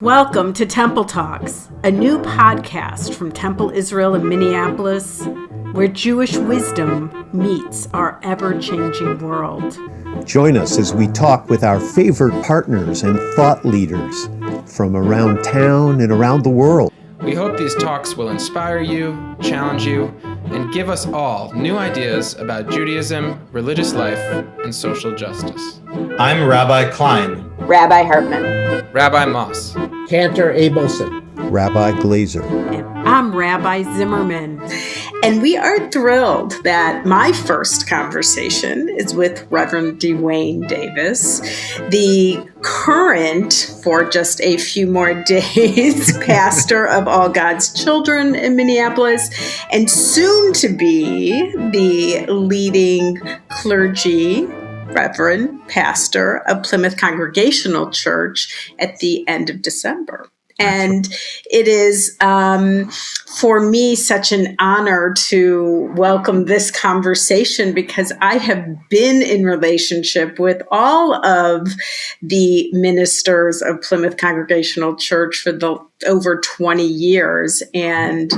Welcome to Temple Talks, a new podcast from Temple Israel in Minneapolis, where Jewish wisdom meets our ever-changing world. Join us as we talk with our favorite partners and thought leaders from around town and around the world. We hope these talks will inspire you, challenge you, and give us all new ideas about Judaism, religious life, and social justice. I'm Rabbi Klein. Rabbi Hartman. Rabbi Moss. Cantor Abelson. Rabbi Glazer. And I'm Rabbi Zimmerman. And we are thrilled that my first conversation is with Reverend DeWayne Davis, the current, for just a few more days, pastor of all God's children in Minneapolis, and soon to be the leading clergy Reverend pastor of Plymouth Congregational Church at the end of December. And it is, for me, such an honor to welcome this conversation because I have been in relationship with all of the ministers of Plymouth Congregational Church for over 20 years and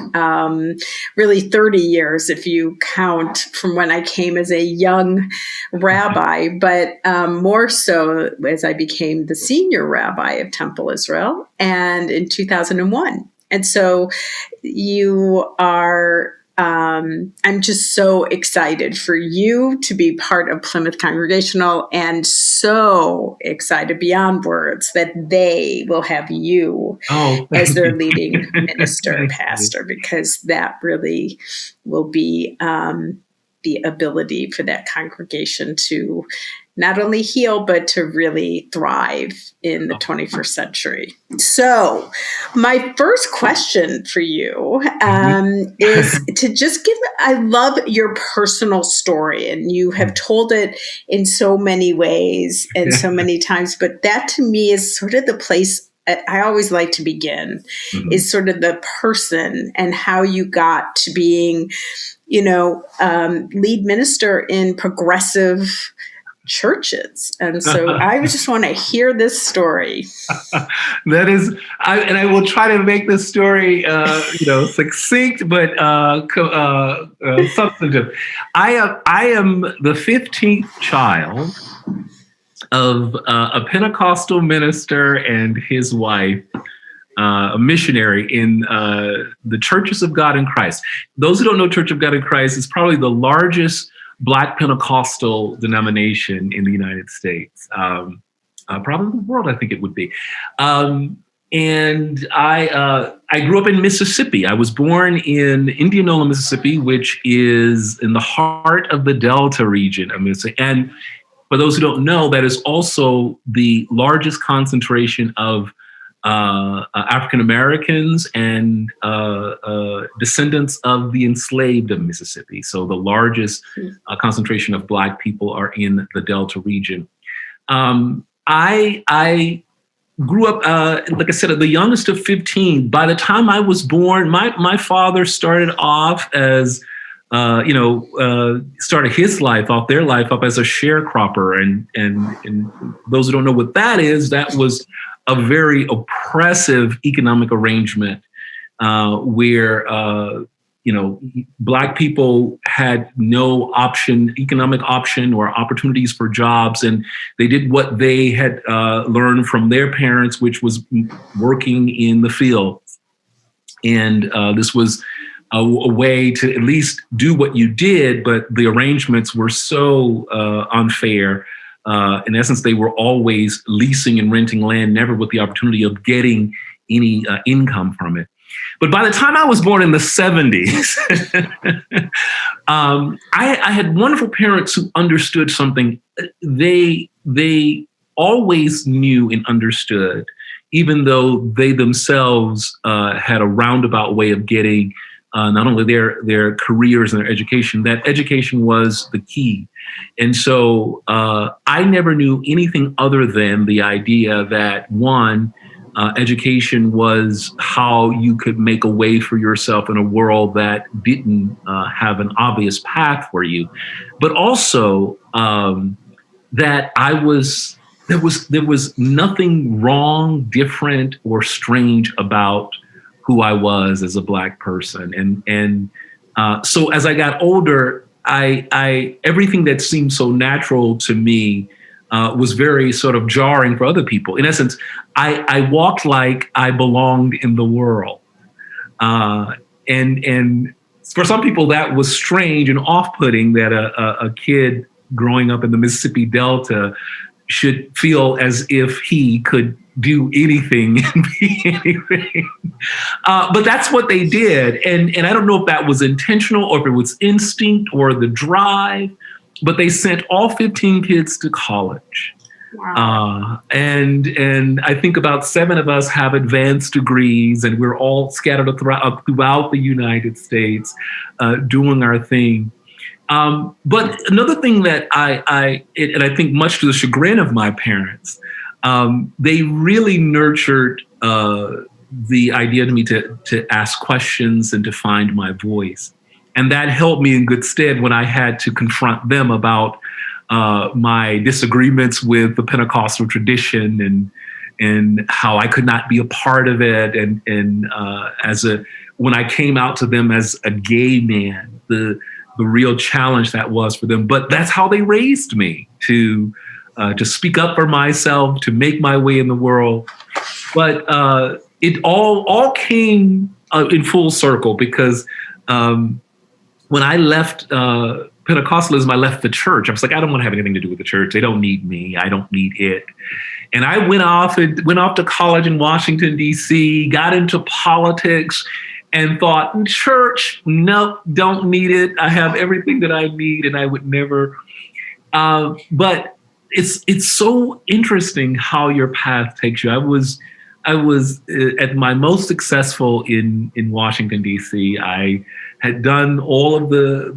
really 30 years if you count from when I came as a young rabbi, but more so as I became the senior rabbi of Temple Israel and in 2001. And so you are, I'm just so excited for you to be part of Plymouth Congregational and so excited beyond words that they will have you as their leading minister and pastor, because that really will be the ability for that congregation to not only heal, but to really thrive in the 21st century. So my first question for you is to just I love your personal story, and you have told it in so many ways and so many times, but that to me is sort of the place I always like to begin, is sort of the person and how you got to being, lead minister in progressive churches. And so I just want to hear this story. That is, I will try to make this story, succinct, but substantive. I am the 15th child of a Pentecostal minister and his wife, a missionary in the Churches of God in Christ. Those who don't know Church of God in Christ is probably the largest Black Pentecostal denomination in the United States, probably the world, I think it would be. And I grew up in Mississippi. I was born in Indianola, Mississippi, which is in the heart of the Delta region of Mississippi. And for those who don't know, that is also the largest concentration of African Americans and descendants of the enslaved of Mississippi. So the largest concentration of Black people are in the Delta region. I grew up, like I said, the youngest of 15. By the time I was born, my father started off as started his life off, their life up as a sharecropper. And those who don't know what that is, that was a very oppressive economic arrangement where, Black people had no economic option or opportunities for jobs. And they did what they had learned from their parents, which was working in the fields. And this was a way to at least do what you did, but the arrangements were so unfair. In essence, they were always leasing and renting land, never with the opportunity of getting any income from it. But by the time I was born in the 70s, I had wonderful parents who understood something. They always knew and understood, even though they themselves had a roundabout way of getting not only their careers and their education, that education was the key. And so I never knew anything other than the idea that, one, education was how you could make a way for yourself in a world that didn't have an obvious path for you, but also that I was there was nothing wrong, different, or strange about who I was as a Black person. And so as I got older, I everything that seemed so natural to me was very sort of jarring for other people. In essence, I walked like I belonged in the world. And for some people, that was strange and off-putting that a kid growing up in the Mississippi Delta should feel as if he could do anything and be anything. But that's what they did. And I don't know if that was intentional or if it was instinct or the drive, but they sent all 15 kids to college. Wow. And I think about 7 of us have advanced degrees, and we're all scattered throughout the United States doing our thing. But another thing that I think much to the chagrin of my parents, they really nurtured the idea to me to ask questions and to find my voice. And that held me in good stead when I had to confront them about my disagreements with the Pentecostal tradition and how I could not be a part of it. And when I came out to them as a gay man, the real challenge that was for them. But that's how they raised me, to speak up for myself, to make my way in the world. But it all came in full circle, because when I left Pentecostalism, I left the church. I was like, I don't want to have anything to do with the church. They don't need me. I don't need it. And I went off to college in Washington, D.C., got into politics, and thought, church, no, don't need it. I have everything that I need, and I would never. But it's so interesting how your path takes you. I was at my most successful in Washington, D.C. I had hit all of the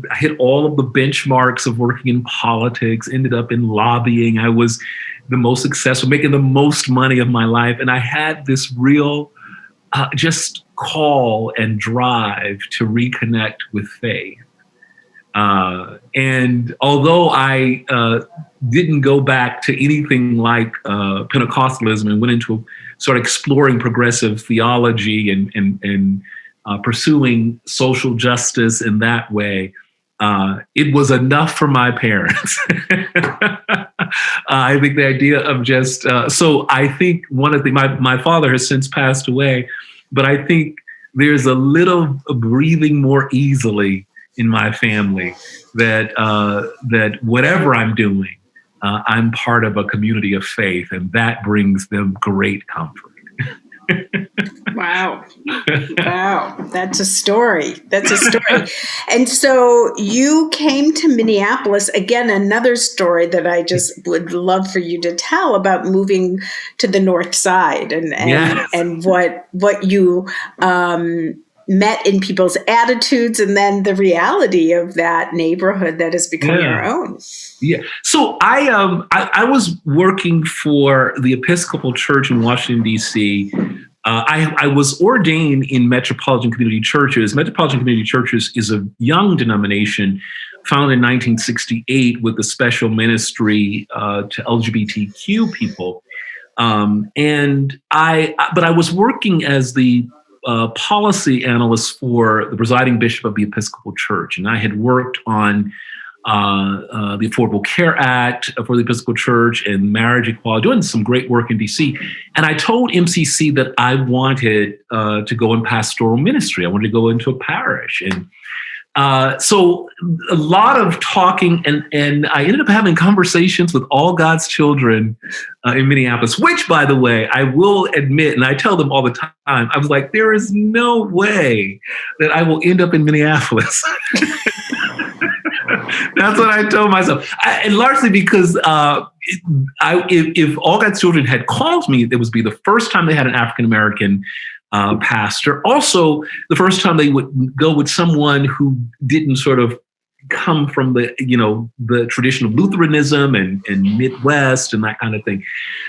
benchmarks of working in politics, ended up in lobbying. I was the most successful, making the most money of my life. And I had this real just call and drive to reconnect with faith. And although I didn't go back to anything like Pentecostalism and went into sort of exploring progressive theology and pursuing social justice in that way, it was enough for my parents. I think the idea of just, so I think one of my father has since passed away, but I think there's a little breathing more easily in my family that whatever I'm doing, I'm part of a community of faith, and that brings them great comfort. Wow. Wow. That's a story. And so you came to Minneapolis, again, another story that I just would love for you to tell about moving to the North Side and Yes. and what you met in people's attitudes, and then the reality of that neighborhood that has become your own. Yeah. So I was working for the Episcopal Church in Washington, D.C. I was ordained in Metropolitan Community Churches. Metropolitan Community Churches is a young denomination founded in 1968 with a special ministry to LGBTQ people. But I was working as the policy analyst for the presiding bishop of the Episcopal Church. And I had worked on the Affordable Care Act for the Episcopal Church and marriage equality, doing some great work in DC. And I told MCC that I wanted to go in pastoral ministry. I wanted to go into a parish. And so a lot of talking, and I ended up having conversations with all God's children in Minneapolis, which, by the way, I will admit, and I tell them all the time, I was like, there is no way that I will end up in Minneapolis. That's what I told myself. And largely because if all God's children had called me, it would be the first time they had an African-American pastor. Also, the first time they would go with someone who didn't sort of come from the tradition of Lutheranism and Midwest and that kind of thing.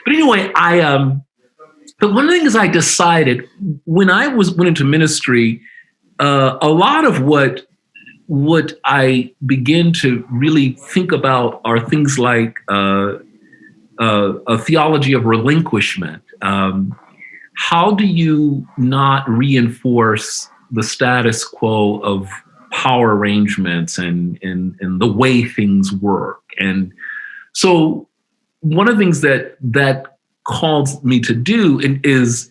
But anyway, but one of the things I decided when I went into ministry, a lot of what I began to really think about are things like a theology of relinquishment. How do you not reinforce the status quo of power arrangements and the way things work? And so one of the things that calls me to do is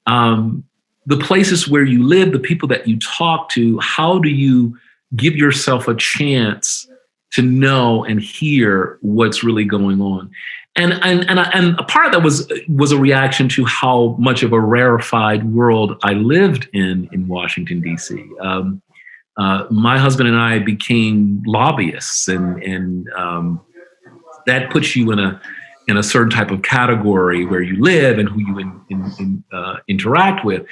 the places where you live, the people that you talk to, how do you give yourself a chance to know and hear what's really going on? And a part of that was a reaction to how much of a rarefied world I lived in Washington, D.C. My husband and I became lobbyists, and that puts you in a certain type of category where you live and who you interact with.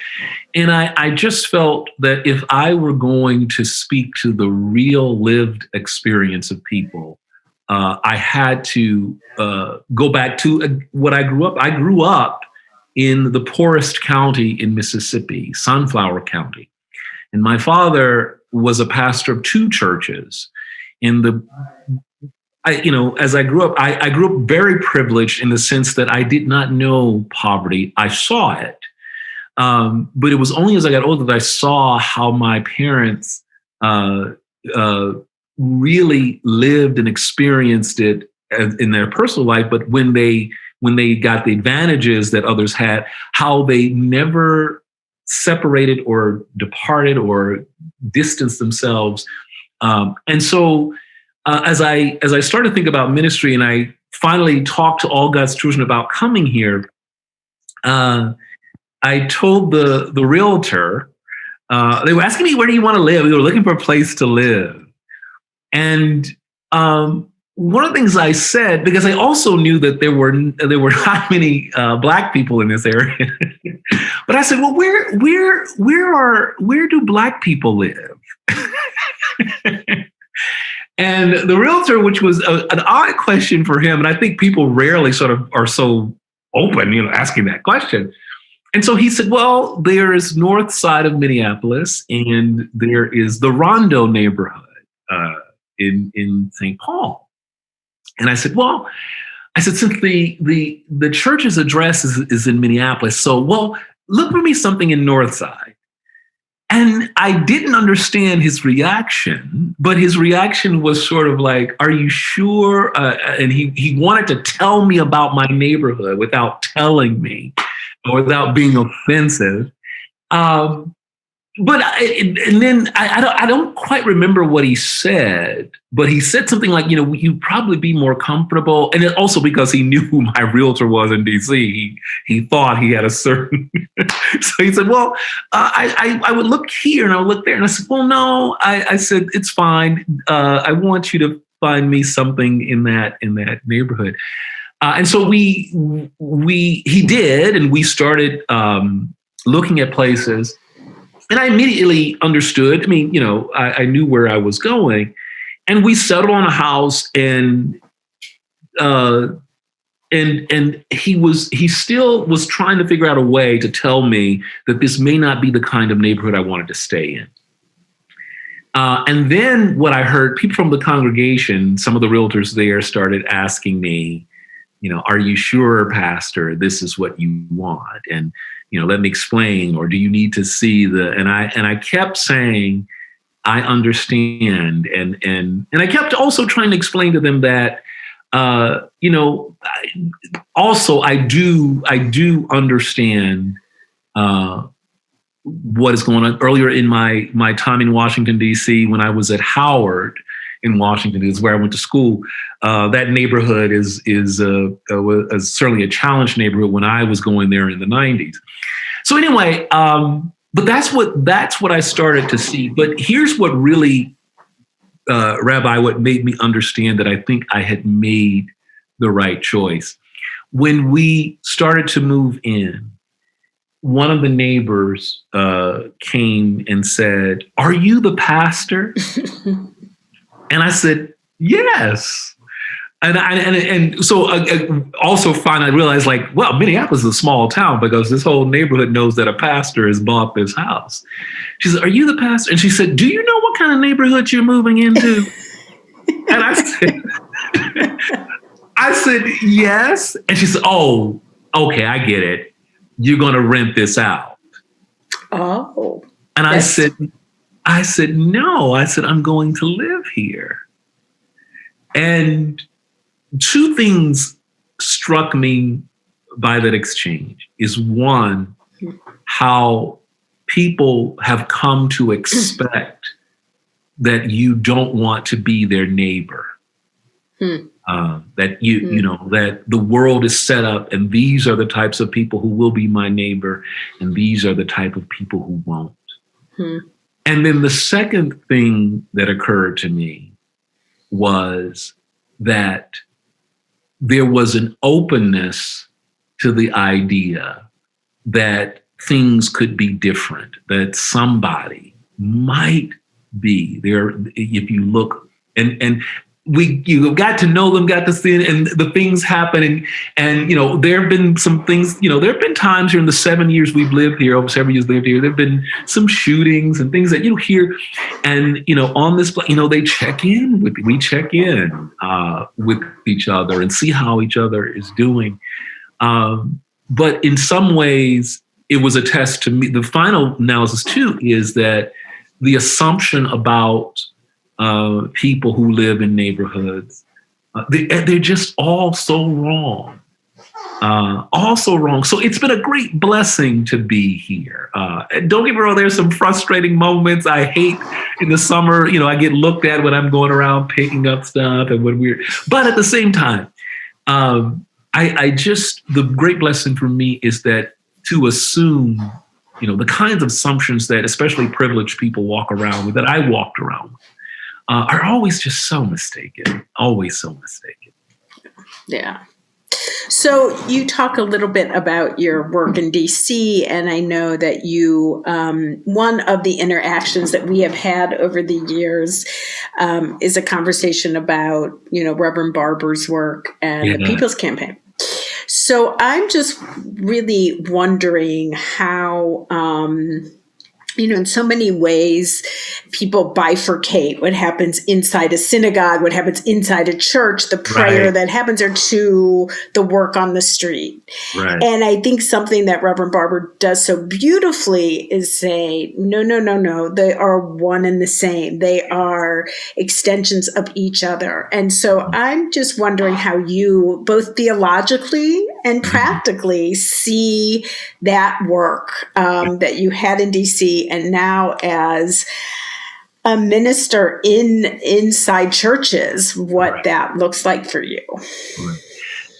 And I just felt that if I were going to speak to the real lived experience of people, I had to go back to what I grew up. I grew up in the poorest county in Mississippi, Sunflower County. And my father was a pastor of two churches. As I grew up, I grew up very privileged in the sense that I did not know poverty. I saw it. But it was only as I got older that I saw how my parents really lived and experienced it in their personal life. But when they got the advantages that others had, how they never separated or departed or distanced themselves. And so as I started to think about ministry, and I finally talked to all God's children about coming here, I told the realtor, they were asking me, where do you want to live? We were looking for a place to live. And one of the things I said, because I also knew that there were not many Black people in this area, but I said, well, where do Black people live? And the realtor, which was an odd question for him, and I think people rarely sort of are so open, asking that question. And so he said, well, there is north side of Minneapolis, and there is the Rondo neighborhood in St. Paul. And I said, since the church's address is in Minneapolis, so, well, look for me something in north side. And I didn't understand his reaction, but his reaction was sort of like, are you sure? And he wanted to tell me about my neighborhood without telling me or without being offensive. But then I don't quite remember what he said, but he said something like, you'd probably be more comfortable. And also because he knew who my realtor was in DC, he thought he had a certain. So he said, well, I would look here and I would look there. And I said, well, no, I said, it's fine. I want you to find me something in that neighborhood. And so he did, and we started looking at places. And I immediately understood. I mean, I knew where I was going, and we settled on a house. And he still was trying to figure out a way to tell me that this may not be the kind of neighborhood I wanted to stay in. And then what I heard, people from the congregation, some of the realtors there started asking me, are you sure, Pastor, this is what you want? And let me explain, or do you need to see and I kept saying, I understand. And I kept also trying to explain to them that, also I do understand what is going on. Earlier in my time in Washington, D.C., when I was at Howard in Washington, is where I went to school. That neighborhood is certainly a challenged neighborhood when I was going there in the 90s. So anyway, but that's what I started to see. But here's what really, Rabbi, what made me understand that I think I had made the right choice. When we started to move in, one of the neighbors came and said, "Are you the pastor?" And I said, "Yes." And so also finally I realized, Minneapolis is a small town because this whole neighborhood knows that a pastor has bought this house. She said, "Are you the pastor?" And she said, "Do you know what kind of neighborhood you're moving into?" And I said, I said, yes. And she said, oh, okay, I get it. You're going to rent this out. Oh. And I said, no. I said, I'm going to live here. And two things struck me by that exchange is one, how people have come to expect that you don't want to be their neighbor. That you know, that the world is set up and these are the types of people who will be my neighbor and these are the type of people who won't. And then the second thing that occurred to me was that there was an openness to the idea that things could be different, that somebody might be there. If you look and you got to know them, got to see it, and the things happen. And, you know, there have been some things, you know, there have been times during the 7 years we've lived here, over 7 years lived here, there have been some shootings and things that you hear. And, you know, on this, you know, we check in with each other and see how each other is doing. But in some ways, it was a test to me. The final analysis, too, is that the assumption about people who live in neighborhoods, they're just all so wrong. So it's been a great blessing to be here. And don't get me wrong, there's some frustrating moments. I hate in the summer, you know, I get looked at when I'm going around picking up stuff and but at the same time, the great blessing for me is that to assume, you know, the kinds of assumptions that especially privileged people walk around with, that I walked around with, are always just so mistaken, always so mistaken. Yeah. So you talk a little bit about your work in DC, and I know that you, one of the interactions that we have had over the years is a conversation about, you know, Reverend Barber's work and the People's Campaign. So I'm just really wondering how, you know, in so many ways, people bifurcate what happens inside a synagogue, what happens inside a church, the prayer that happens, or to the work on the street. Right. And I think something that Reverend Barber does so beautifully is say, no, they are one and the same. They are extensions of each other. And so I'm just wondering how you, both theologically and practically, see that work that you had in DC, and now as a minister inside churches, what that looks like for you.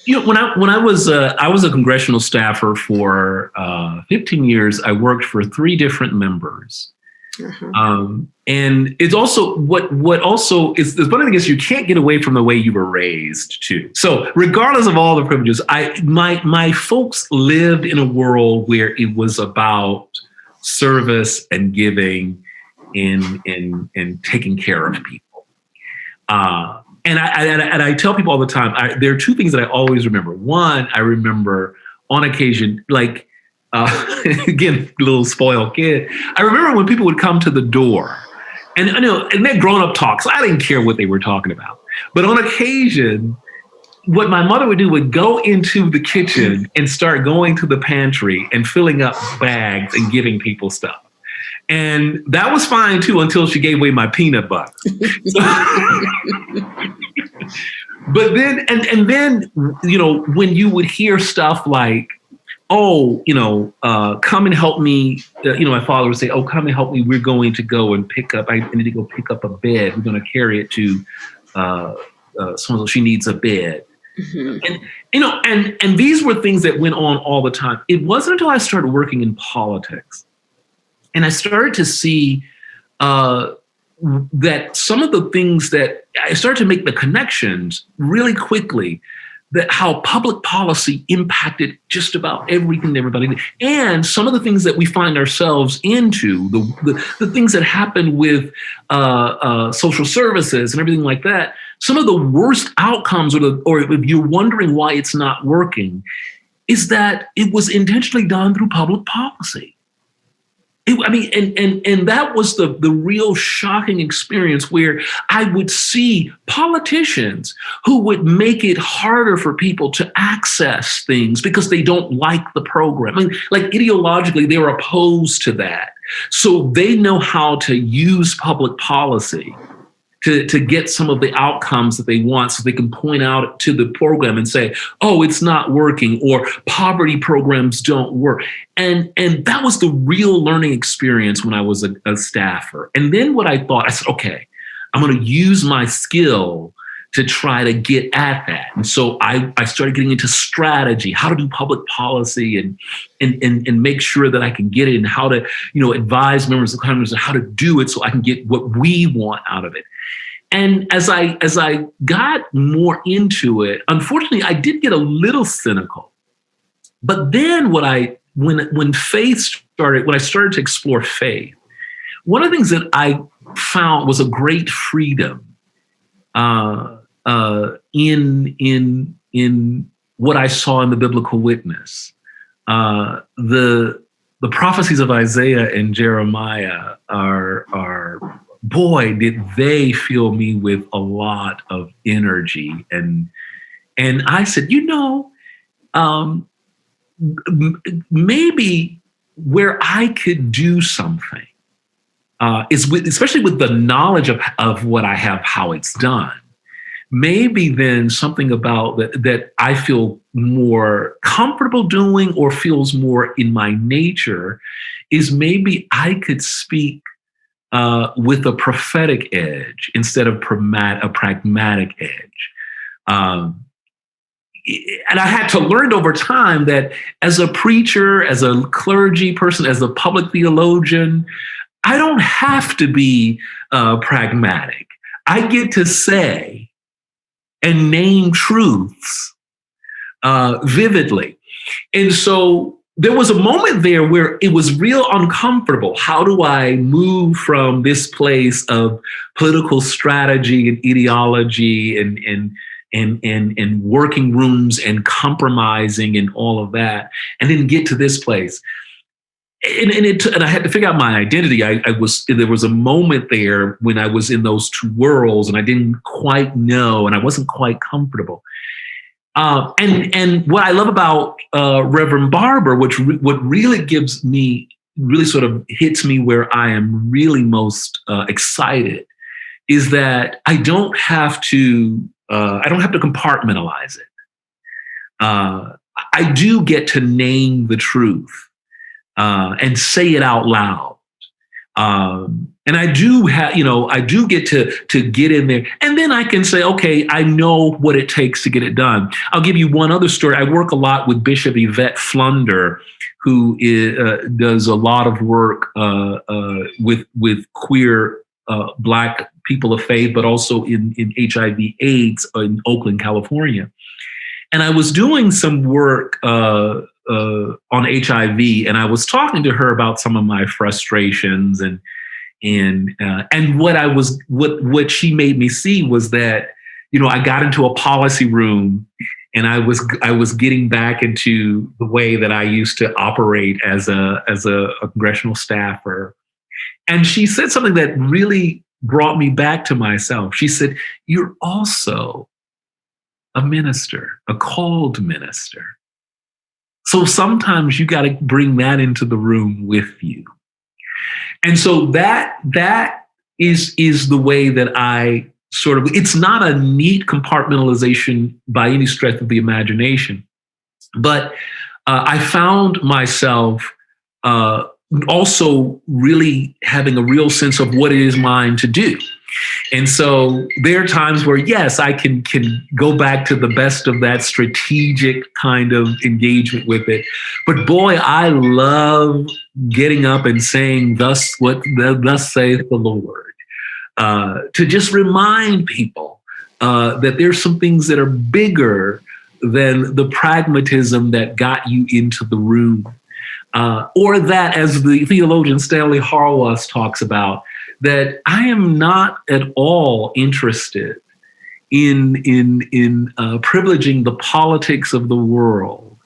You know, when I was a congressional staffer for 15 years, I worked for 3 different members. And it's also what also is one of the things, you can't get away from the way you were raised too. So regardless of all the privileges, my folks lived in a world where it was about service and giving and taking care of people. And I tell people all the time, there are 2 things that I always remember. One, I remember on occasion, like, again, little spoiled kid, I remember when people would come to the door, and I know, and they're grown-up talks. I didn't care what they were talking about. But on occasion, what my mother would do would go into the kitchen and start going to the pantry and filling up bags and giving people stuff. And that was fine too, until she gave away my peanut butter. But then, and then, you know, when you would hear stuff like, oh, you know, come and help me. You know, my father would say, oh, come and help me. We're going to go and I need to go pick up a bed. We're going to carry it to someone. She needs a bed. And, you know, and these were things that went on all the time. It wasn't until I started working in politics and I started to see that some of the things that I started to make the connections really quickly, that how public policy impacted just about everything that everybody did. And some of the things that we find ourselves into, the things that happen with social services and everything like that, some of the worst outcomes, or if you're wondering why it's not working, is that it was intentionally done through public policy. And that was the real shocking experience, where I would see politicians who would make it harder for people to access things because they don't like the program. I mean, like, ideologically, they're opposed to that. So they know how to use public policy to get some of the outcomes that they want, so they can point out to the program and say, oh, it's not working, or poverty programs don't work. And that was the real learning experience when I was a staffer. And then what I thought, I said, okay, I'm going to use my skill to try to get at that. And so I started getting into strategy, how to do public policy, and make sure that I can get it, and how to, advise members of Congress on how to do it so I can get what we want out of it. And as I got more into it, unfortunately, I did get a little cynical. But then when I started to explore faith, one of the things that I found was a great freedom in what I saw in the biblical witness. The prophecies of Isaiah and Jeremiah are boy, did they fill me with a lot of energy. And I said, maybe where I could do something is especially with the knowledge of what I have, how it's done. Maybe then something about that I feel more comfortable doing, or feels more in my nature, is maybe I could speak with a prophetic edge instead of a pragmatic edge. And I had to learn over time that as a preacher, as a clergy person, as a public theologian, I don't have to be pragmatic. I get to say and name truths vividly. And so there was a moment there where it was real uncomfortable. How do I move from this place of political strategy and ideology and working rooms and compromising and all of that, and then get to this place? And I had to figure out my identity. There was a moment there when I was in those two worlds, and I didn't quite know, and I wasn't quite comfortable. And what I love about Reverend Barber, what really sort of hits me where I am really most excited, is that I don't have to compartmentalize it. I do get to name the truth and say it out loud. And I do get to get in there, and then I can say, okay, I know what it takes to get it done. I'll give you one other story. I work a lot with Bishop Yvette Flunder, who does a lot of work with queer Black people of faith, but also in HIV/AIDS in Oakland, California. And I was doing some work on HIV, and I was talking to her about some of my frustrations, and what she made me see was that, I got into a policy room, and I was getting back into the way that I used to operate as a congressional staffer. And she said something that really brought me back to myself. She said, "You're also a minister, a called minister. So sometimes you got to bring that into the room with you." And so that is the way that I sort of, it's not a neat compartmentalization by any stretch of the imagination, but I found myself also really having a real sense of what it is mine to do. And so there are times where, yes, I can go back to the best of that strategic kind of engagement with it. But boy, I love getting up and saying, thus saith the Lord, to just remind people that there's some things that are bigger than the pragmatism that got you into the room. Or that, as the theologian Stanley Hauerwas talks about, that I am not at all interested in privileging the politics of the world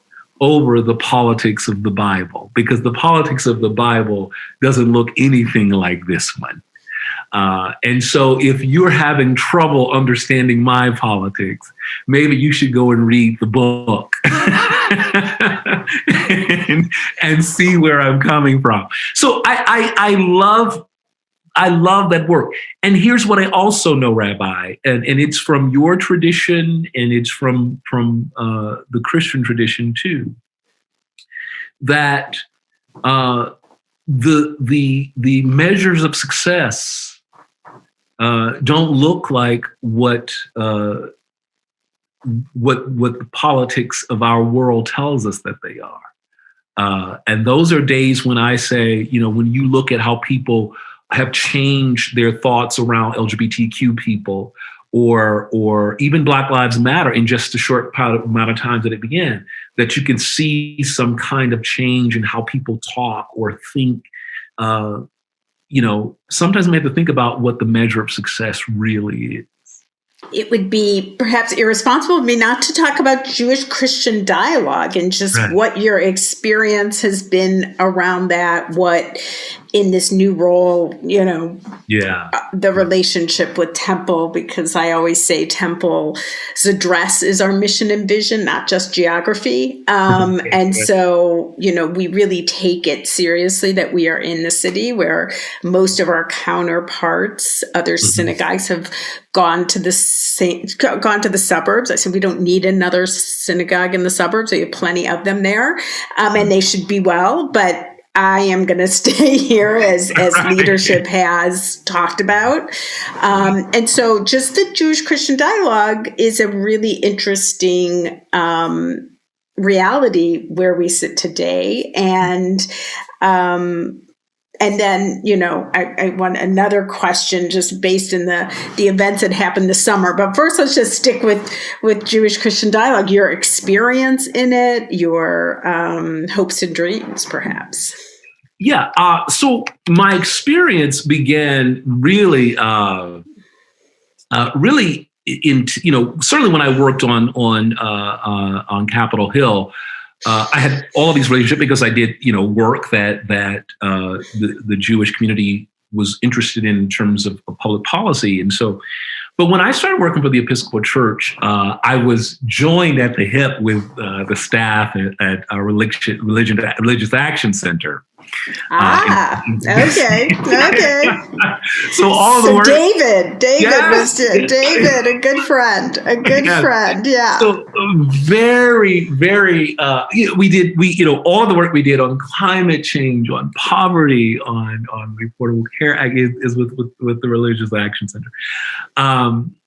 over the politics of the Bible, because the politics of the Bible doesn't look anything like this one. And so if you're having trouble understanding my politics, maybe you should go and read the book and see where I'm coming from. So I love that work. And here's what I also know, Rabbi, and it's from your tradition, and it's from the Christian tradition too, that the measures of success don't look like what the politics of our world tells us that they are. And those are days when I say, when you look at how people have changed their thoughts around LGBTQ people, or even Black Lives Matter in just a short amount of time that it began, that you can see some kind of change in how people talk or think. Sometimes we have to think about what the measure of success really is. It would be perhaps irresponsible of me not to talk about Jewish-Christian dialogue and just what your experience has been around that, what in this new role, the relationship with Temple, because I always say Temple's address is our mission and vision, not just geography. And so, we really take it seriously that we are in the city where most of our counterparts, other synagogues, have gone to the suburbs. I said, we don't need another synagogue in the suburbs. We have plenty of them there, and they should be well, but I am going to stay here as leadership has talked about. And so just the Jewish-Christian dialogue is a really interesting reality where we sit today. And then, I want another question just based in the events that happened this summer. But first, let's just stick with Jewish-Christian dialogue, your experience in it, your hopes and dreams, perhaps. Yeah. So my experience began really certainly when I worked on Capitol Hill. I had all of these relationships because I did, work that the Jewish community was interested in terms of public policy. And so, but when I started working for the Episcopal Church, I was joined at the hip with the staff at our Religious Action Center. Okay. So all the work. David, a good friend, Yeah. So very, very. We did all the work we did on climate change, on poverty, on the Affordable Care Act is with the Religious Action Center,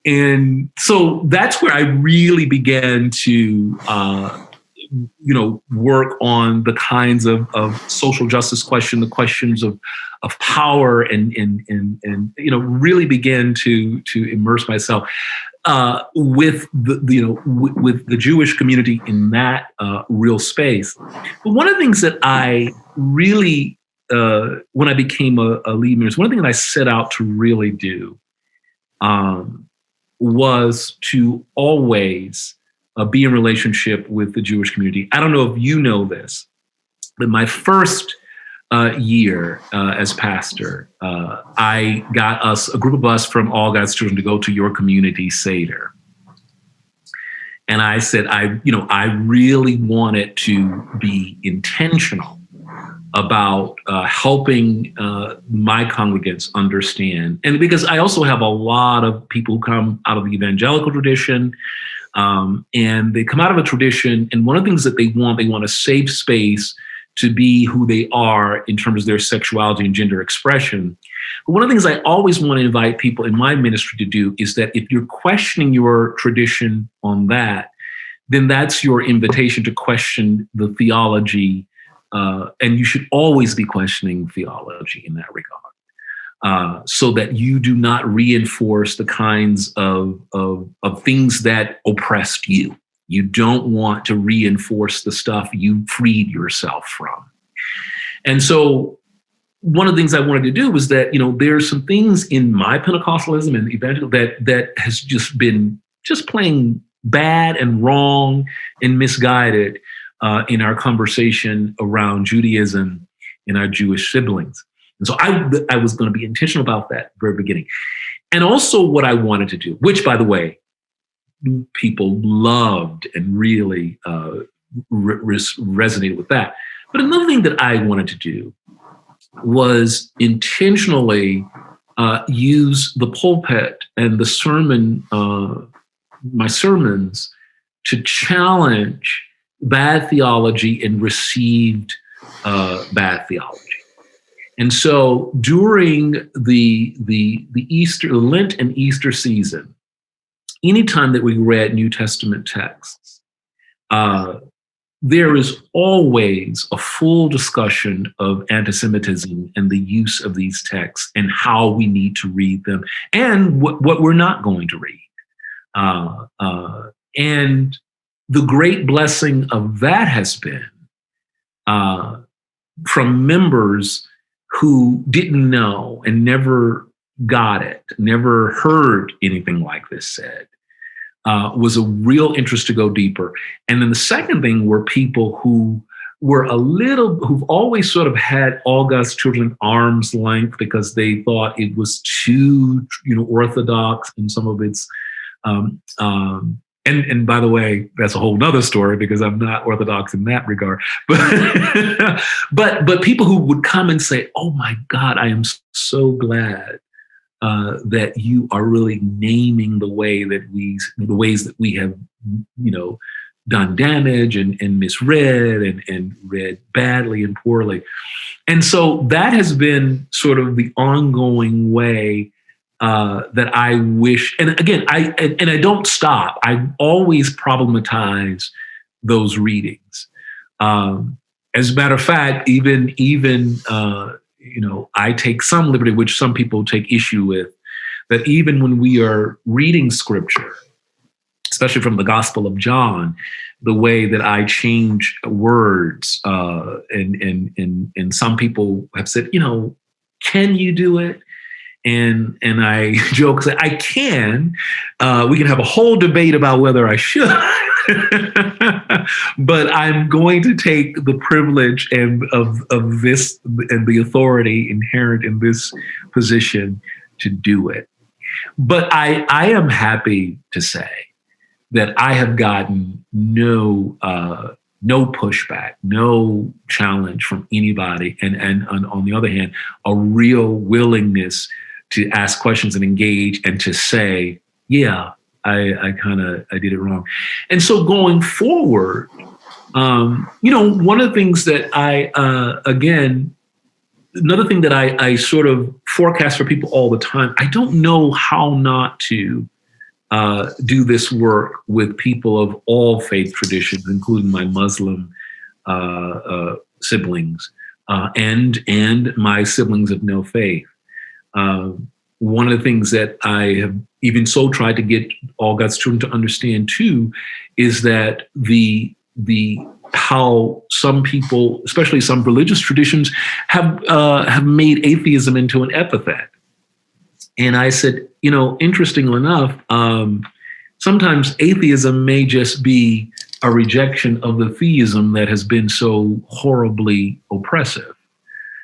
and so that's where I really began to. Work on the kinds of social justice the questions of power, and really began to immerse myself with the Jewish community in that real space. But one of the things that I really, when I became a lead minister, one of the things that I set out to really do was to always be in relationship with the Jewish community. I don't know if you know this, but my first year as pastor, I got a group of us from All God's Children to go to your community Seder. And I said, I really wanted to be intentional about helping my congregants understand. And because I also have a lot of people who come out of the evangelical tradition, and they come out of a tradition, and one of the things that they want a safe space to be who they are in terms of their sexuality and gender expression. But one of the things I always want to invite people in my ministry to do is that if you're questioning your tradition on that, then that's your invitation to question the theology, and you should always be questioning theology in that regard. So that you do not reinforce the kinds of things that oppressed you. You don't want to reinforce the stuff you freed yourself from. And so one of the things I wanted to do was that, there's some things in my Pentecostalism and evangelical that has just been just plain bad and wrong and misguided. in our conversation around Judaism and our Jewish siblings. And so I was going to be intentional about that at the very beginning. And also what I wanted to do, which, by the way, people loved and really resonated with that. But another thing that I wanted to do was intentionally use the pulpit and the sermon, my sermons, to challenge bad theology and received bad theology. And so during the Easter, Lent and Easter season, anytime that we read New Testament texts, there is always a full discussion of anti-Semitism and the use of these texts and how we need to read them and what we're not going to read. And the great blessing of that has been from members who didn't know and never got it, never heard anything like this said, was a real interest to go deeper. And then the second thing were people who were who've always sort of had all God's children at arm's length because they thought it was too, orthodox in some of its, and by the way, that's a whole nother story because I'm not orthodox in that regard. But people who would come and say, "Oh my God, I am so glad that you are really naming the ways that we have, done damage and misread and read badly and poorly." And so that has been sort of the ongoing way that I wish, and again, I don't stop. I always problematize those readings. As a matter of fact, even I take some liberty, which some people take issue with, that even when we are reading scripture, especially from the Gospel of John, the way that I change words, and some people have said, can you do it? And I joke, say, I can. We can have a whole debate about whether I should. But I'm going to take the privilege of this and the authority inherent in this position to do it. But I am happy to say that I have gotten no pushback, no challenge from anybody, and on the other hand, a real willingness to ask questions and engage and to say, yeah, I did it wrong. And so going forward, one of the things that another thing that I sort of forecast for people all the time, I don't know how not to do this work with people of all faith traditions, including my Muslim siblings and my siblings of no faith. One of the things that I have even so tried to get all God's children to understand too is that how some people, especially some religious traditions, have made atheism into an epithet. And I said, interestingly enough, sometimes atheism may just be a rejection of the theism that has been so horribly oppressive.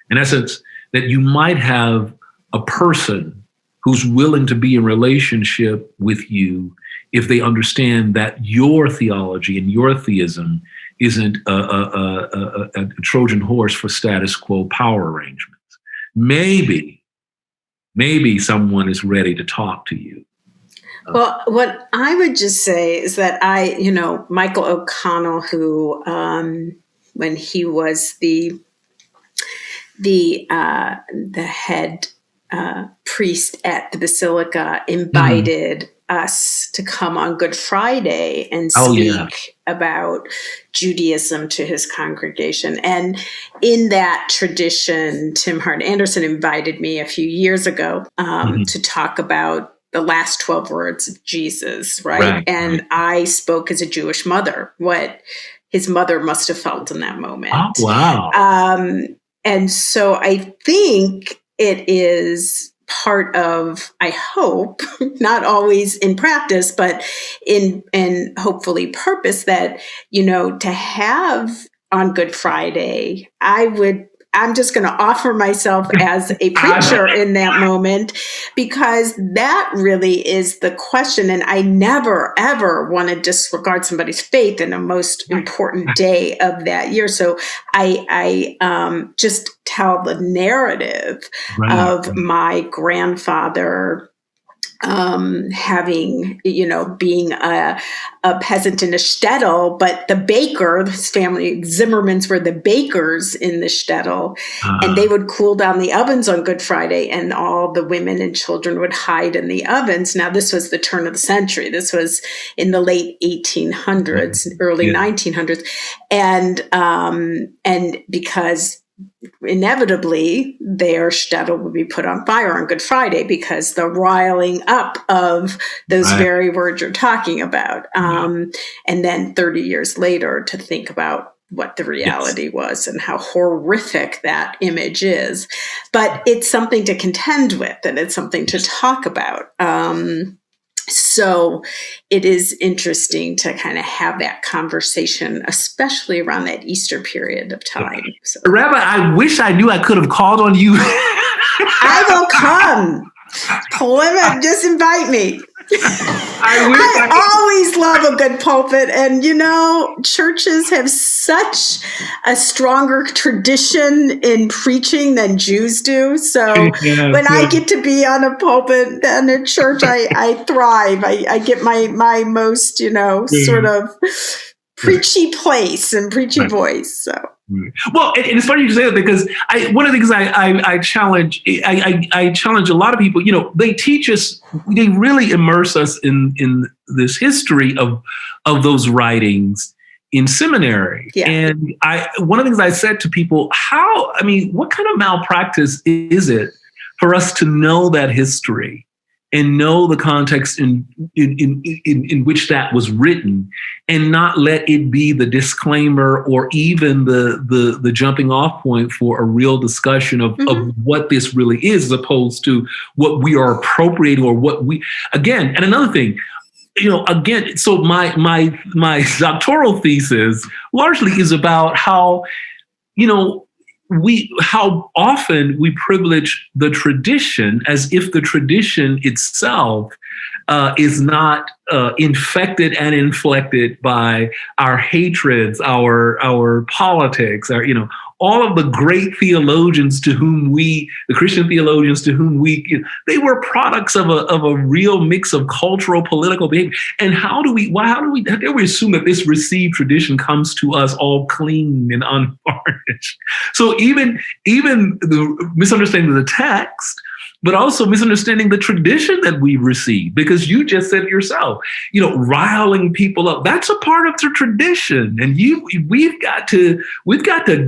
In essence, that you might have a person who's willing to be in relationship with you if they understand that your theology and your theism isn't a Trojan horse for status quo power arrangements. Maybe someone is ready to talk to you. Well, what I would just say is that Michael O'Connell, who, when he was the head priest at the Basilica, invited us to come on Good Friday and speak about Judaism to his congregation. And in that tradition, Tim Hart Anderson invited me a few years ago to talk about the last 12 words of Jesus, right? And I spoke as a Jewish mother, what his mother must have felt in that moment. Oh, wow. And so I think it is part of, I hope, not always in practice, but in hopefully purpose, that, to have on Good Friday, I'm just going to offer myself as a preacher in that moment, because that really is the question. And I never, ever want to disregard somebody's faith in the most important day of that year. So I just tell the narrative of my grandfather having, being a peasant in a shtetl, but the baker, his family, Zimmermans were the bakers in the shtetl, and they would cool down the ovens on Good Friday, and all the women and children would hide in the ovens. Now, this was the turn of the century. This was in the late 1800s, early 1900s. And because inevitably their shtetl would be put on fire on Good Friday, because the riling up of those very words you're talking about. And then 30 years later to think about what the reality was and how horrific that image is. But it's something to contend with, and it's something to talk about. So it is interesting to kind of have that conversation, especially around that Easter period of time. So. Rabbi, I wish I knew I could have called on you. I will come. Plymouth, just invite me. I always love a good pulpit. And, churches have such a stronger tradition in preaching than Jews do. So when I get to be on a pulpit in a church, I thrive. I get my most, sort of preachy place and preachy voice. So. Well, and it's funny you say that, because one of the things I challenge a lot of people. They teach us, they really immerse us in this history of those writings in seminary. Yeah. And one of the things I said to people, what kind of malpractice is it for us to know that history and know the context in which that was written, and not let it be the disclaimer or even the jumping off point for a real discussion of what this really is, as opposed to what we are appropriating, or what we, again, and another thing, so my doctoral thesis largely is about how, how often we privilege the tradition as if the tradition itself is not infected and inflected by our hatreds, our politics, all of the great theologians to whom the Christian theologians to whom they were products of a real mix of cultural, political behavior. And how do we assume that this received tradition comes to us all clean and unvarnished? So even the misunderstanding of the text, but also misunderstanding the tradition that we receive, because you just said it yourself, riling people up. That's a part of the tradition. And we've got to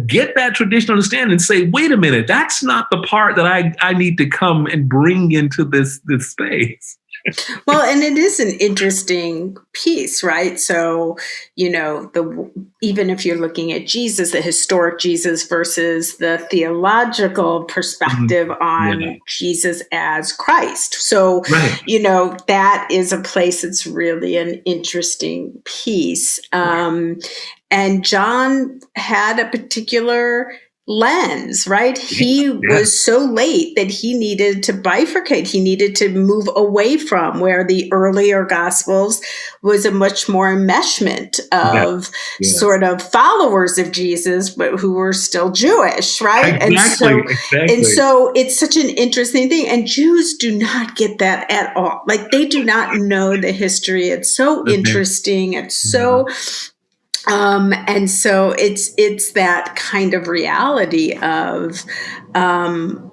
get that tradition to understand and say, wait a minute, that's not the part that I need to come and bring into this space. Well, and it is an interesting piece, right? So, even if you're looking at Jesus, the historic Jesus versus the theological perspective on Jesus as Christ. So, that is a place that's really an interesting piece. And John had a particular lens, right? He was so late that he needed to bifurcate. He needed to move away from where the earlier Gospels was a much more enmeshment of sort of followers of Jesus, but who were still Jewish, right? Exactly. And so it's such an interesting thing. And Jews do not get that at all. Like, they do not know the history. It's so interesting. It's so and so it's that kind of reality of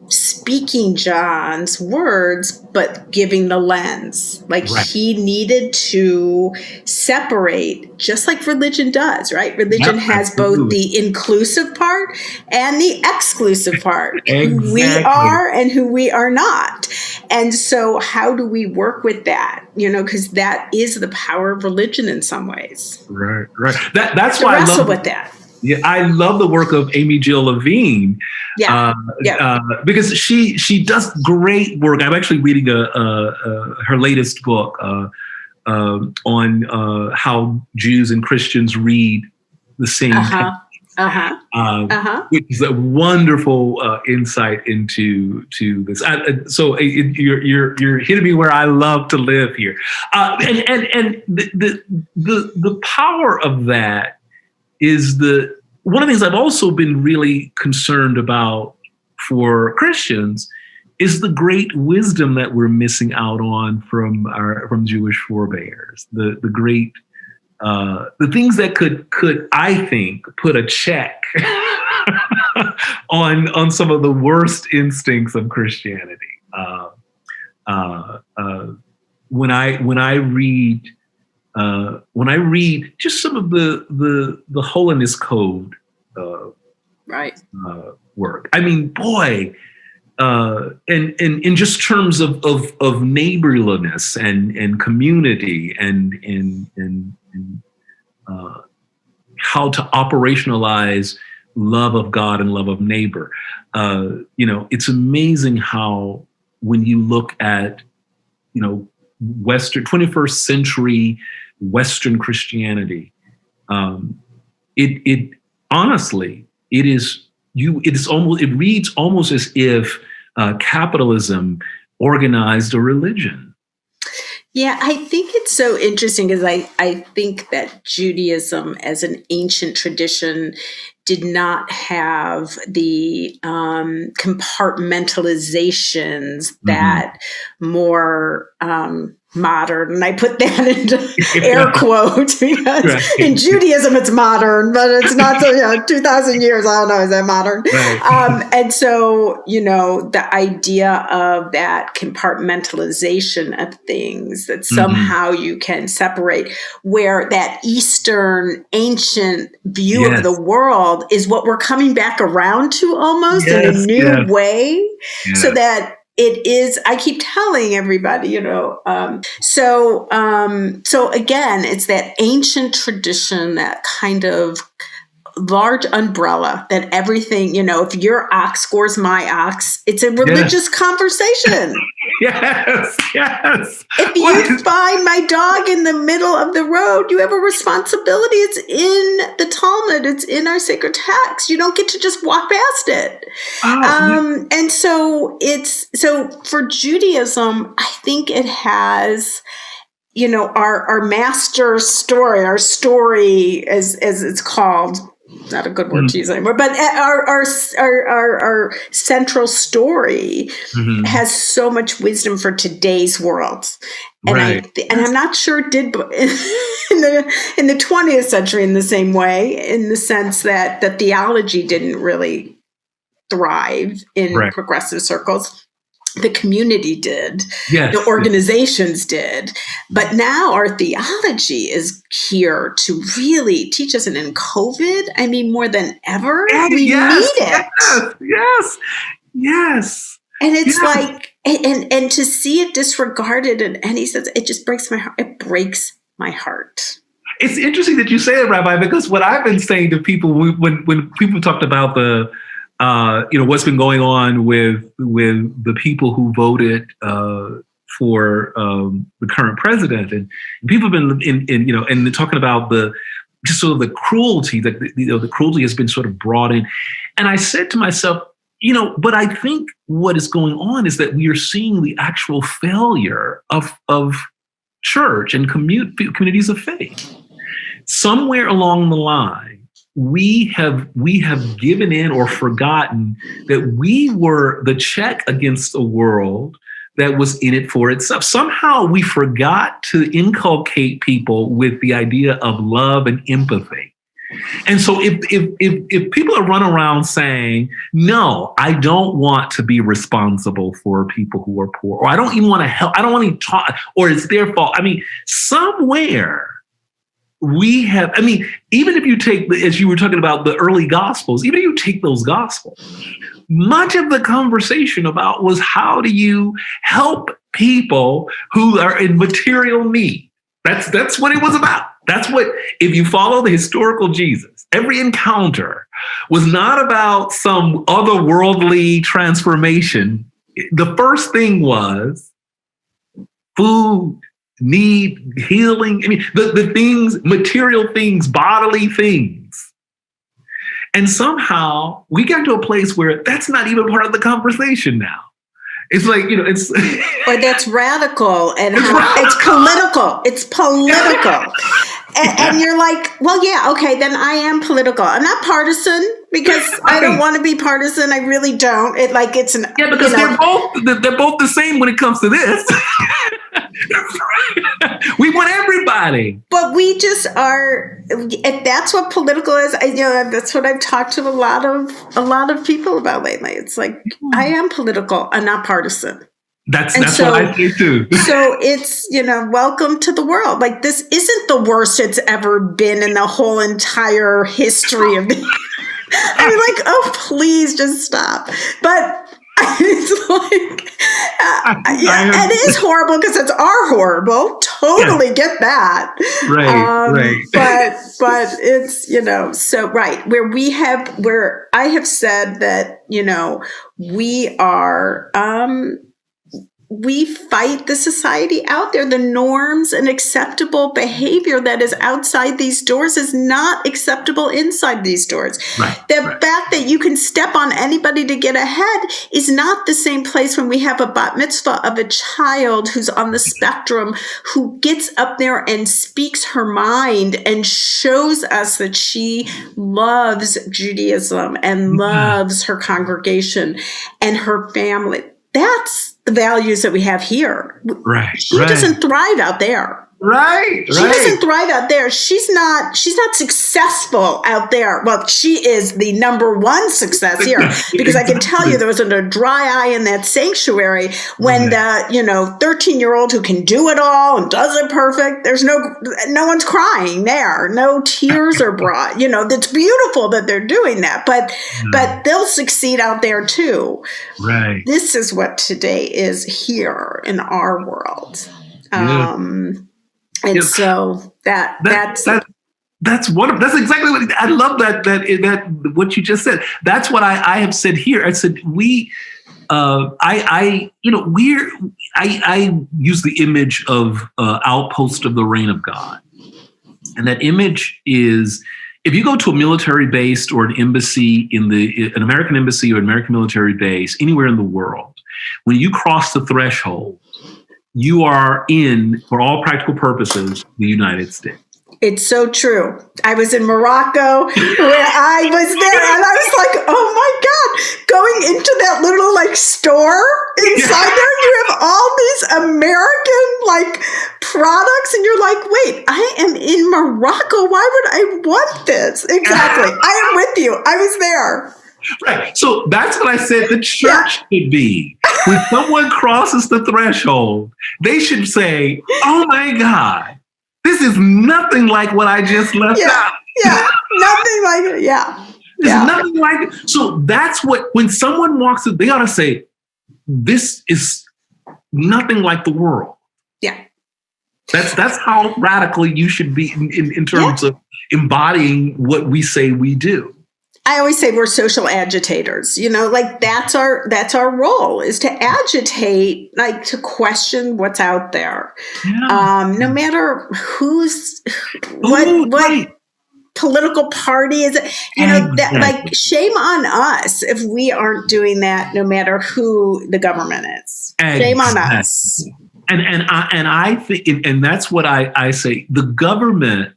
speaking John's words, but giving the lens. Like, he needed to separate, just like religion does, right? Religion has both the inclusive part and the exclusive part, who we are and who we are not. And so how do we work with that? Because that is the power of religion in some ways. Right. That's to why wrestle I love with that. Yeah, I love the work of Amy Jill Levine. Because she does great work. I'm actually reading her latest book on how Jews and Christians read the same text. Which is a wonderful insight into this. You're hitting me where I love to live here, and the power of that is one of the things I've also been really concerned about for Christians is the great wisdom that we're missing out on from Jewish forebears. The great the things that could I think put a check on some of the worst instincts of Christianity. When I read just some of the Holiness Code work, I mean, boy, and in just terms of neighborliness and community and how to operationalize love of God and love of neighbor. It's amazing how when you look at, Western 21st century Western Christianity, it honestly, it reads almost as if capitalism organized a religion. Yeah, I think it's so interesting because I think that Judaism as an ancient tradition did not have the compartmentalizations that more modern, and I put that into air quotes because in Judaism it's modern, but it's not 2,000 years. I don't know, is that modern? Right. And so, the idea of that compartmentalization of things that somehow you can separate, where that Eastern ancient view of the world is what we're coming back around to almost in a new way, so that it is, I keep telling everybody, so again, it's that ancient tradition, that kind of large umbrella that everything, if your ox scores my ox, it's a religious conversation. Yes. If you find my dog in the middle of the road, you have a responsibility. It's in the Talmud. It's in our sacred text. You don't get to just walk past it. And so for Judaism, I think it has, our master story, our story as it's called. Not a good word to use anymore, but our central story has so much wisdom for today's world, and I'm not sure it did in the 20th century in the same way, in the sense that the theology didn't really thrive in progressive circles. The community did, the organizations did, but now our theology is here to really teach us. And in COVID, I mean, more than ever, we need it. Yes. And it's like, and to see it disregarded, and he says, it just breaks my heart. It breaks my heart. It's interesting that you say it, Rabbi, because what I've been saying to people when people talked about the what's been going on with the people who voted for the current president, and people have been and talking about the cruelty that the cruelty has been sort of brought in. And I said to myself, but I think what is going on is that we are seeing the actual failure of church and communities of faith. Somewhere along the line, we have given in or forgotten that we were the check against a world that was in it for itself. Somehow we forgot to inculcate people with the idea of love and empathy. And so if people are running around saying, no, I don't want to be responsible for people who are poor, or I don't even want to help, I don't want to talk, or it's their fault. I mean, somewhere we have, even if you take, as you were talking about the early Gospels, even if you take those Gospels, much of the conversation about was how do you help people who are in material need? That's what it was about. That's what, if you follow the historical Jesus, every encounter was not about some otherworldly transformation. The first thing was food, need, healing. I mean, the things, material things, bodily things. And somehow we got to a place where that's not even part of the conversation now. It's like, it's... Or that's radical and it's political. It's political. And you're like, well, yeah, okay, then I am political. I'm not partisan because I don't want to be partisan. I really don't. Because they're both the same when it comes to this. We want everybody. But we just are. If that's what political is, that's what I've talked to a lot of people about lately. It's like I am political. I'm not partisan. That's what I say too. So it's, welcome to the world. Like, this isn't the worst it's ever been in the whole entire history of the... I mean, like, oh, please just stop. But it's like, it is horrible because it's our horrible. Totally get that. Right. But it's, so right, where I have said that, we are, we fight the society out there. The norms and acceptable behavior that is outside these doors is not acceptable inside these doors. The fact that you can step on anybody to get ahead is not the same place when we have a bat mitzvah of a child who's on the spectrum, who gets up there and speaks her mind and shows us that she loves Judaism and loves her congregation and her family. That's the values that we have here. She doesn't thrive out there. She doesn't thrive out there. She's not successful out there. Well, she is the number one success here, because I can tell you there wasn't a dry eye in that sanctuary when the 13-year-old who can do it all and does it perfect. There's no one's crying there. No tears are brought. It's beautiful that they're doing that, but they'll succeed out there too. Right. This is what today is here in our world. And so that's exactly what I love. That what you just said. That's what I have said here. I said I use the image of outpost of the reign of God, and that image is, if you go to a military base or an embassy an American embassy or an American military base anywhere in the world, when you cross the threshold, you are in, for all practical purposes, the United States. It's so true. I was in Morocco where I was there, and I was like, oh my God, going into that little store inside there, and you have all these American products, and you're like, wait, I am in Morocco. Why would I want this? Exactly. I am with you. I was there. Right. So that's what I said the church should be. When someone crosses the threshold, they should say, oh my God, this is nothing like what I just left out. Yeah. Nothing like it. Yeah. It's nothing like it. So that's when someone walks in, they ought to say, this is nothing like the world. Yeah. That's how radical you should be in terms of embodying what we say we do. I always say we're social agitators, that's our role, is to agitate, to question what's out there. Yeah. No matter what political party is it, shame on us if we aren't doing that, no matter who the government is. Exactly. Shame on us. And I think, and that's what I say, the government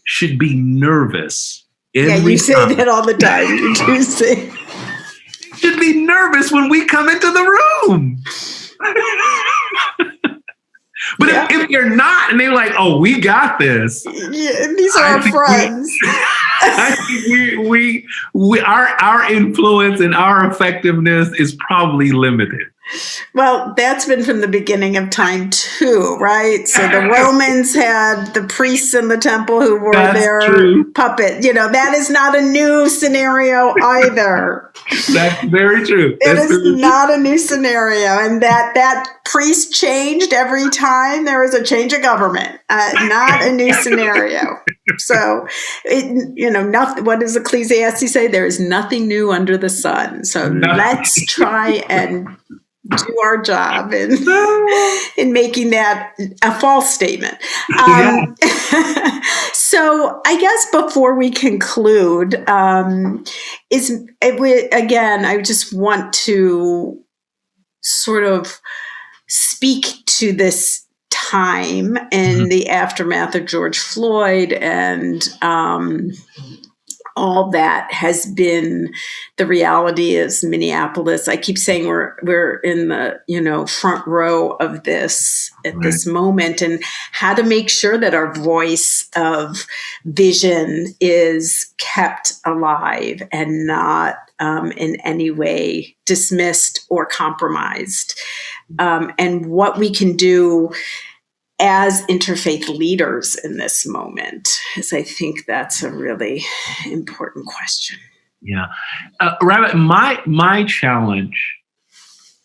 should be nervous. You say that all the time. You do say. Should be nervous when we come into the room. But if you're not, and they're like, "Oh, we got this." Yeah, these are our friends. I think our influence and our effectiveness is probably limited. Well, that's been from the beginning of time too, right? So the Romans had the priests in the temple who were their puppet. That is not a new scenario either. That's very true. It is not a new scenario. And that priest changed every time there was a change of government, not a new scenario. So, nothing. What does Ecclesiastes say? There is nothing new under the sun. So let's try and do our job in making that a false statement. So I guess before we conclude, I just want to sort of speak to this time in the aftermath of George Floyd and all that has been the reality is Minneapolis. I keep saying we're in the front row of this at this moment, and how to make sure that our voice of vision is kept alive and not in any way dismissed or compromised, and what we can do as interfaith leaders in this moment, because I think that's a really important question. Yeah, Rabbi, my challenge,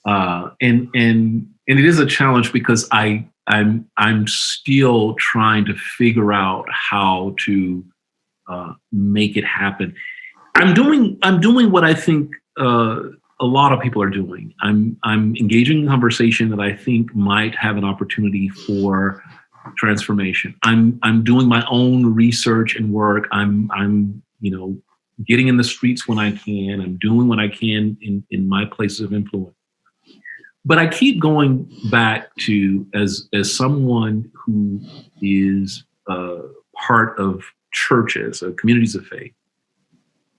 and it is a challenge because I'm still trying to figure out how to make it happen. I'm doing what I think a lot of people are doing. I'm engaging in conversation that I think might have an opportunity for transformation. I'm doing my own research and work. I'm getting in the streets when I can. I'm doing what I can in my places of influence. But I keep going back to as someone who is part of churches, communities of faith.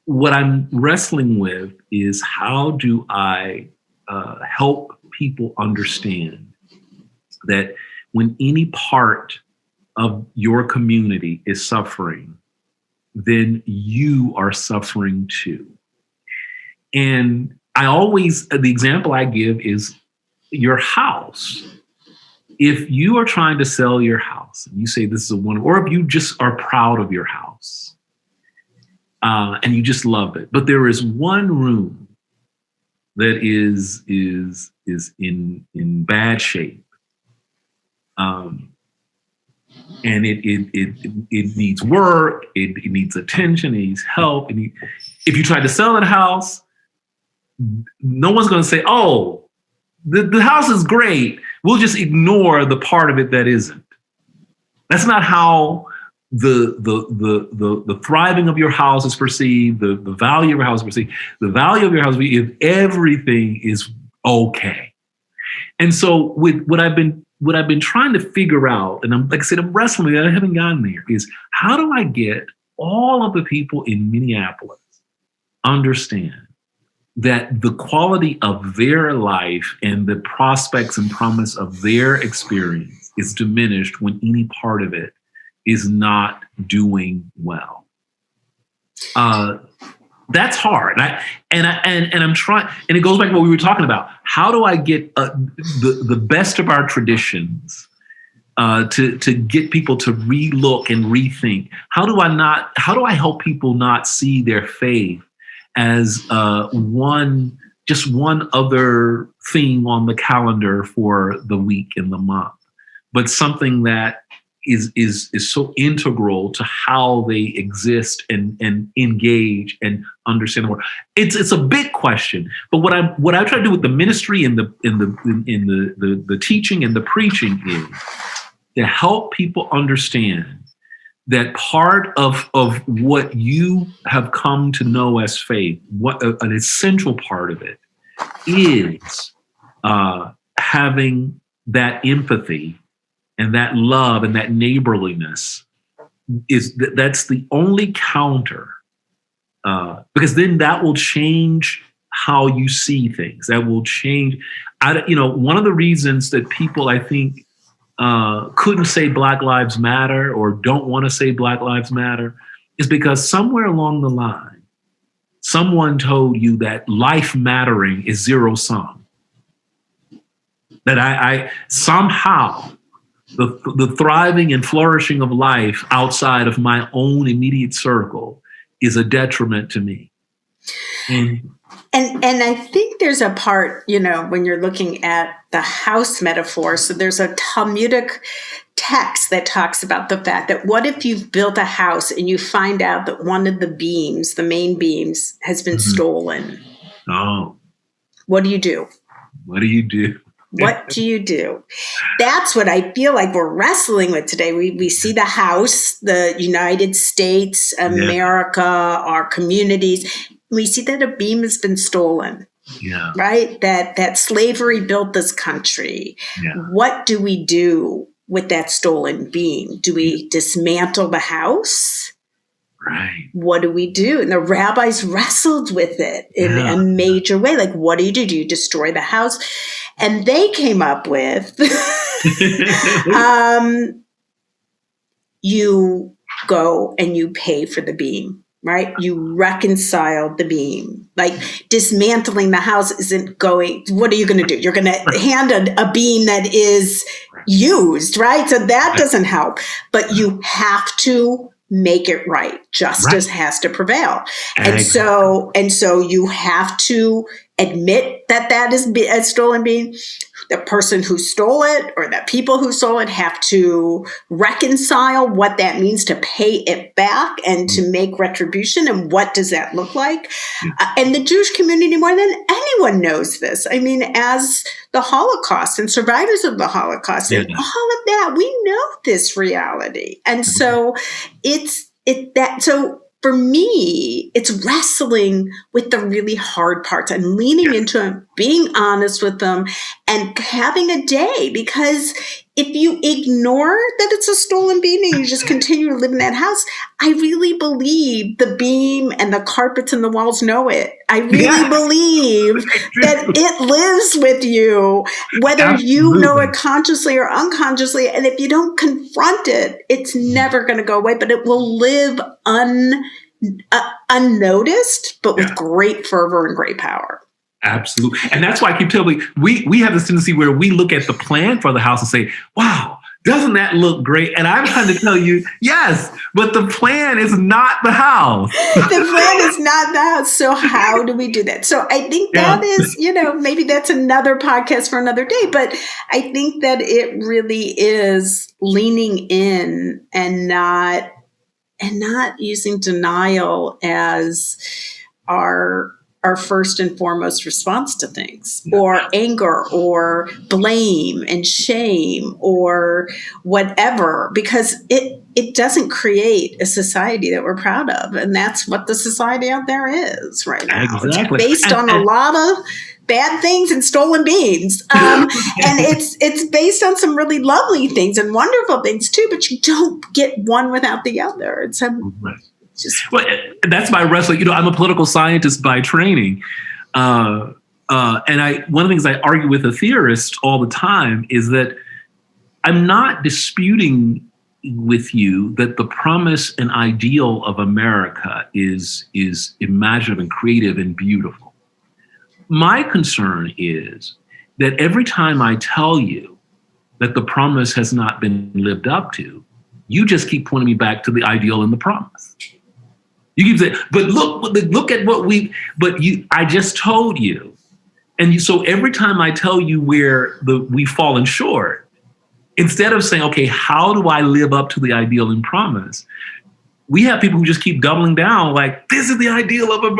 What I'm wrestling with is how do I help people understand that when any part of your community is suffering, then you are suffering too. And the example I give is your house. If you are trying to sell your house, and you say this is or if you just are proud of your house, and you just love it, but there is one room that is in bad shape, and it needs work, it needs attention, it needs help. If you try to sell that house, no one's going to say, "Oh, the house is great. We'll just ignore the part of it that isn't." That's not how the thriving of your house is perceived, the value of your house is perceived. The value of your house is if everything is okay. And so with what I've been trying to figure out, and I'm wrestling with it, I haven't gotten there, is how do I get all of the people in Minneapolis understand that the quality of their life and the prospects and promise of their experience is diminished when any part of it is not doing well. That's hard. And I'm trying, and it goes back to what we were talking about. How do I get the best of our traditions to get people to relook and rethink? How do I help people not see their faith as one other thing on the calendar for the week and the month, but something that is so integral to how they exist and engage and understand the world. It's a big question, but what I try to do with the ministry and the teaching and the preaching is to help people understand that part of what you have come to know as faith, what an essential part of it is having that empathy and that love and that neighborliness. That's the only counter, because then that will change how you see things. That will change. One of the reasons that people, I think, couldn't say Black Lives Matter or don't want to say Black Lives Matter is because somewhere along the line, someone told you that life mattering is zero sum. That I somehow the thriving and flourishing of life outside of my own immediate circle is a detriment to me. And And I think there's a part, when you're looking at the house metaphor, so there's a Talmudic text that talks about the fact that what if you've built a house and you find out that one of the beams, the main beams, has been stolen? Oh. What do you do? What do you do? What do you do? That's what I feel like we're wrestling with today. We see the house, the United States, America, our communities. We see that a beam has been stolen. Yeah. Right? That slavery built this country. Yeah. What do we do with that stolen beam? Do we dismantle the house? Right. What do we do? And the rabbis wrestled with it in a major way. Like, what do you do? Do you destroy the house? And they came up with, you go and you pay for the beam, right? You reconcile the beam. Like, dismantling the house isn't going, what are you going to do? You're going to hand a beam that is used, right? So that doesn't help. But you have to make it right. Justice has to prevail. And so you have to admit that is a stolen beam. The person who stole it or the people who stole it have to reconcile what that means to pay it back and to make retribution. And what does that look like? And the Jewish community, more than anyone, knows this. I mean, as the Holocaust and survivors of the Holocaust and all of that, we know this reality. And so so for me, it's wrestling with the really hard parts and leaning into them, being honest with them, and having a day. Because if you ignore that it's a stolen beam and you just continue to live in that house, I really believe the beam and the carpets and the walls know it. I really believe that it lives with you, whether you know it consciously or unconsciously. And if you don't confront it, it's never going to go away, but it will live unnoticed, but with great fervor and great power. Absolutely. And that's why I keep telling you, we have this tendency where we look at the plan for the house and say, wow, doesn't that look great? And I'm trying to tell you, yes, but the plan is not the house. The plan is not the house. So how do we do that? So I think that is, maybe that's another podcast for another day, but I think that it really is leaning in and not using denial as our first and foremost response to things, or anger or blame and shame or whatever, because it doesn't create a society that we're proud of. And that's what the society out there is right now. Exactly. It's based on a lot of bad things and stolen beans. And it's based on some really lovely things and wonderful things too, but you don't get one without the other. It's that's my wrestling. I'm a political scientist by training. And one of the things I argue with a theorist all the time is that I'm not disputing with you that the promise and ideal of America is imaginative and creative and beautiful. My concern is that every time I tell you that the promise has not been lived up to, you just keep pointing me back to the ideal and the promise. You keep saying, but look at what I just told you. And so every time I tell you where we've fallen short, instead of saying, okay, how do I live up to the ideal and promise? We have people who just keep doubling down like, this is the ideal of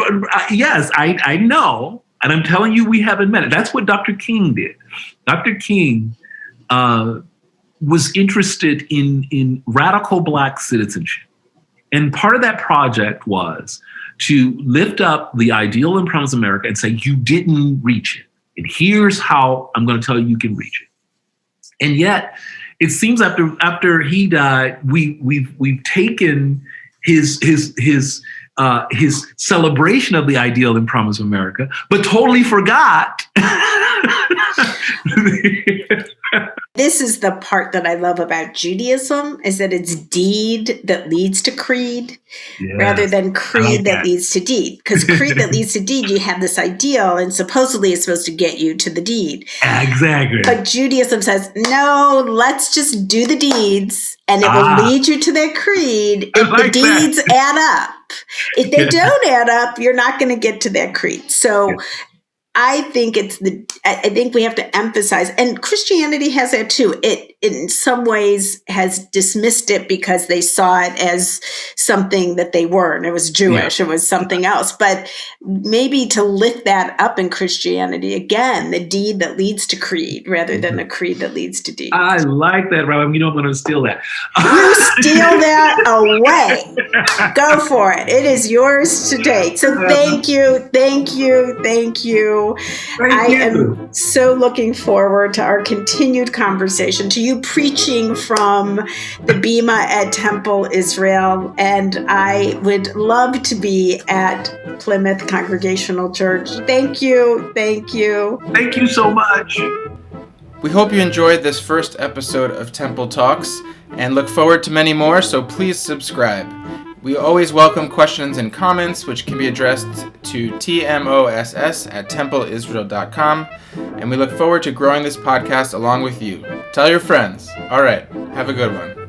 yes, I know. And I'm telling you, we haven't met it. That's what Dr. King did. Dr. King was interested in radical Black citizenship. And part of that project was to lift up the ideal and promise of America and say, you didn't reach it. And here's how I'm going to tell you you can reach it. And yet, it seems after he died, we've taken his celebration of the ideal and promise of America, but totally forgot. This is the part that I love about Judaism, is that it's deed that leads to creed rather than creed that leads to deed. Because creed that leads to deed, you have this ideal and supposedly it's supposed to get you to the deed. Exactly. But Judaism says, no, let's just do the deeds and it will lead you to that creed if the deeds add up. If they don't add up, you're not going to get to that creed. So I think I think we have to emphasize, and Christianity has that too. It in some ways has dismissed it because they saw it as something that they weren't. It was Jewish. It was something else. But maybe to lift that up in Christianity, again, the deed that leads to creed rather than a creed that leads to deed. I like that, Rabbi. You know I'm going to steal that. You steal that away. Go for it. It is yours to take. So thank you. I am so looking forward to our continued conversation, to you preaching from the Bima at Temple Israel. And I would love to be at Plymouth Congregational Church. Thank you. Thank you. Thank you so much. We hope you enjoyed this first episode of Temple Talks and look forward to many more, so please subscribe. We always welcome questions and comments, which can be addressed to tmoss@templeisrael.com, and we look forward to growing this podcast along with you. Tell your friends. All right, have a good one.